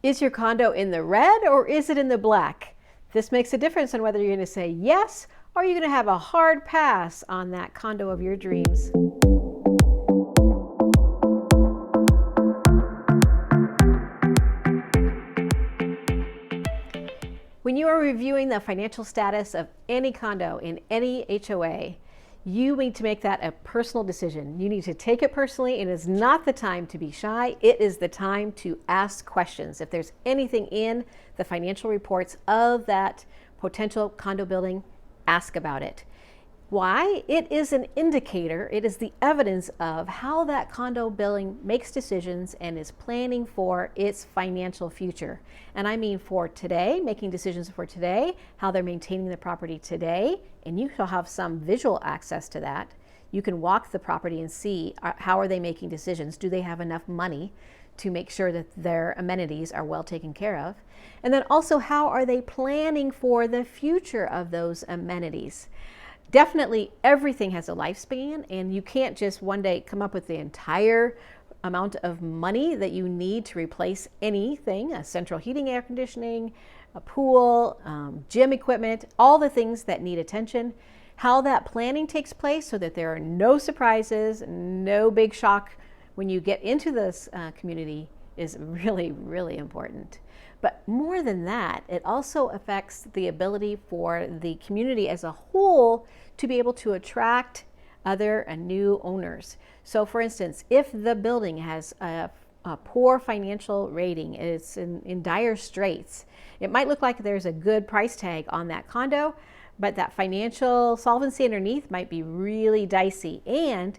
Is your condo in the red or is it in the black? This makes a difference on whether you're going to say yes or you're going to have a hard pass on that condo of your dreams. When you are reviewing the financial status of any condo in any HOA, you need to make that a personal decision. You need to take it personally. It is not the time to be shy. It is the time to ask questions. If there's anything in the financial reports of that potential condo building, ask about it. Why? It is an indicator. It is the evidence of how that condo building makes decisions and is planning for its financial future. And I mean for today, making decisions for today, how they're maintaining the property today, and you shall have some visual access to that. You can walk the property and see how are they making decisions. Do they have enough money to make sure that their amenities are well taken care of? And then also, how are they planning for the future of those amenities? Definitely everything has a lifespan, and you can't just one day come up with the entire amount of money that you need to replace anything, a central heating, air conditioning, a pool, gym equipment, all the things that need attention. How that planning takes place so that there are no surprises, no big shock when you get into this community is really, really important. But more than that, it also affects the ability for the community as a whole to be able to attract other and new owners. So for instance, if the building has a poor financial rating, it's in dire straits, it might look like there's a good price tag on that condo, but that financial solvency underneath might be really dicey, and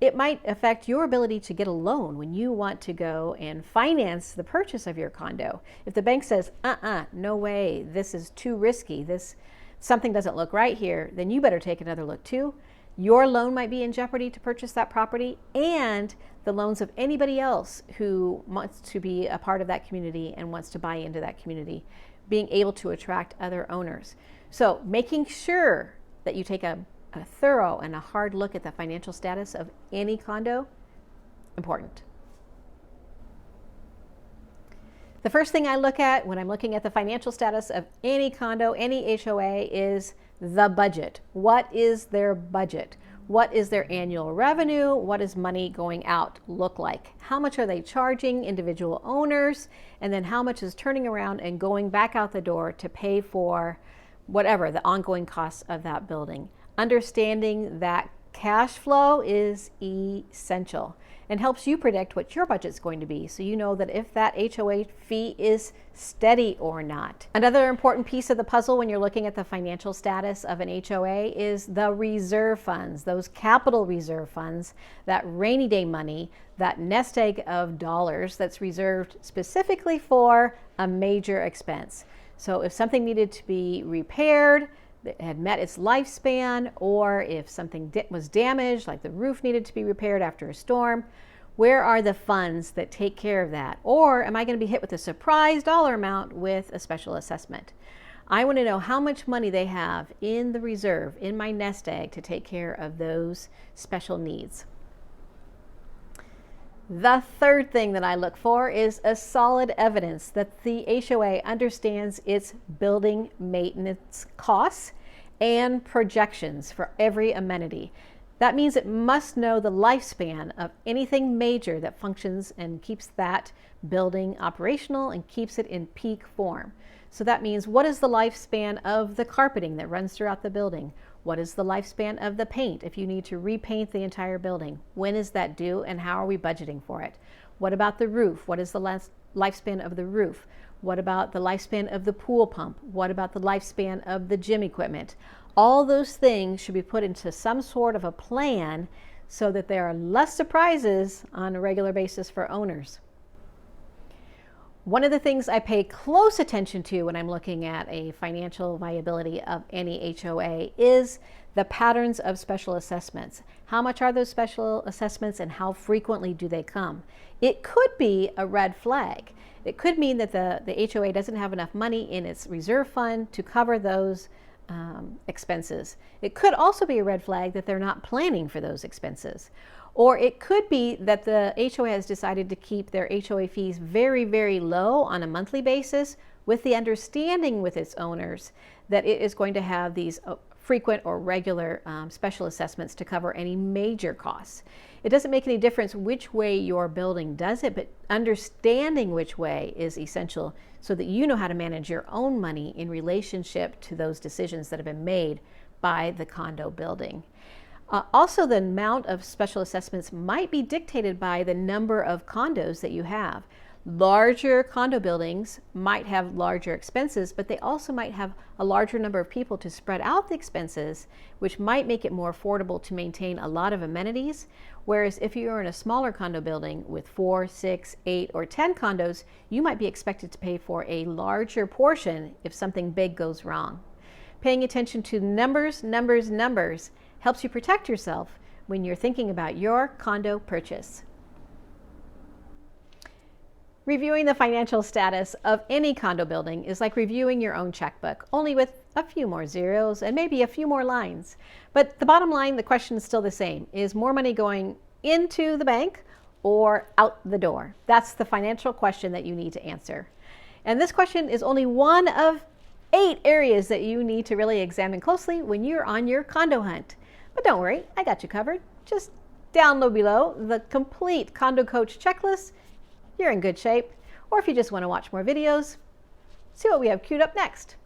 it might affect your ability to get a loan when you want to go and finance the purchase of your condo. If the bank says, no way, this is too risky, something doesn't look right here, then you better take another look too. Your loan might be in jeopardy to purchase that property, and the loans of anybody else who wants to be a part of that community and wants to buy into that community, being able to attract other owners. So making sure that you take a thorough and a hard look at the financial status of any condo, important. The first thing I look at when I'm looking at the financial status of any condo, any HOA, is the budget. What is their budget? What is their annual revenue? What does money going out look like? How much are they charging individual owners? And then how much is turning around and going back out the door to pay for whatever the ongoing costs of that building? Understanding that cash flow is essential and helps you predict what your budget's going to be, so you know that if that HOA fee is steady or not. Another important piece of the puzzle when you're looking at the financial status of an HOA is the reserve funds, those capital reserve funds, that rainy day money, that nest egg of dollars that's reserved specifically for a major expense. So if something needed to be repaired, that had met its lifespan, or if something was damaged, like the roof needed to be repaired after a storm, where are the funds that take care of that? Or am I going to be hit with a surprise dollar amount with a special assessment? I want to know how much money they have in the reserve, in my nest egg, to take care of those special needs. The third thing that I look for is a solid evidence that the HOA understands its building maintenance costs and projections for every amenity. That means it must know the lifespan of anything major that functions and keeps that building operational and keeps it in peak form. So that means, what is the lifespan of the carpeting that runs throughout the building? What is the lifespan of the paint if you need to repaint the entire building? When is that due, and how are we budgeting for it? What about the roof? What is the lifespan of the roof? What about the lifespan of the pool pump? What about the lifespan of the gym equipment? All those things should be put into some sort of a plan so that there are less surprises on a regular basis for owners. One of the things I pay close attention to when I'm looking at a financial viability of any HOA is the patterns of special assessments. How much are those special assessments and how frequently do they come? It could be a red flag. It could mean that the HOA doesn't have enough money in its reserve fund to cover those expenses. It could also be a red flag that they're not planning for those expenses. Or it could be that the HOA has decided to keep their HOA fees very, very low on a monthly basis, with the understanding with its owners that it is going to have these frequent or regular special assessments to cover any major costs. It doesn't make any difference which way your building does it, but understanding which way is essential so that you know how to manage your own money in relationship to those decisions that have been made by the condo building. Also, the amount of special assessments might be dictated by the number of condos that you have. Larger condo buildings might have larger expenses, but they also might have a larger number of people to spread out the expenses, which might make it more affordable to maintain a lot of amenities. Whereas if you're in a smaller condo building with 4, 6, 8, or 10 condos, you might be expected to pay for a larger portion if something big goes wrong. Paying attention to numbers helps you protect yourself when you're thinking about your condo purchase. Reviewing the financial status of any condo building is like reviewing your own checkbook, only with a few more zeros and maybe a few more lines. But the bottom line, the question is still the same. Is more money going into the bank or out the door? That's the financial question that you need to answer. And this question is only one of 8 areas that you need to really examine closely when you're on your condo hunt. But don't worry, I got you covered. Just download below the complete Condo Coach checklist. You're in good shape. Or if you just want to watch more videos, see what we have queued up next.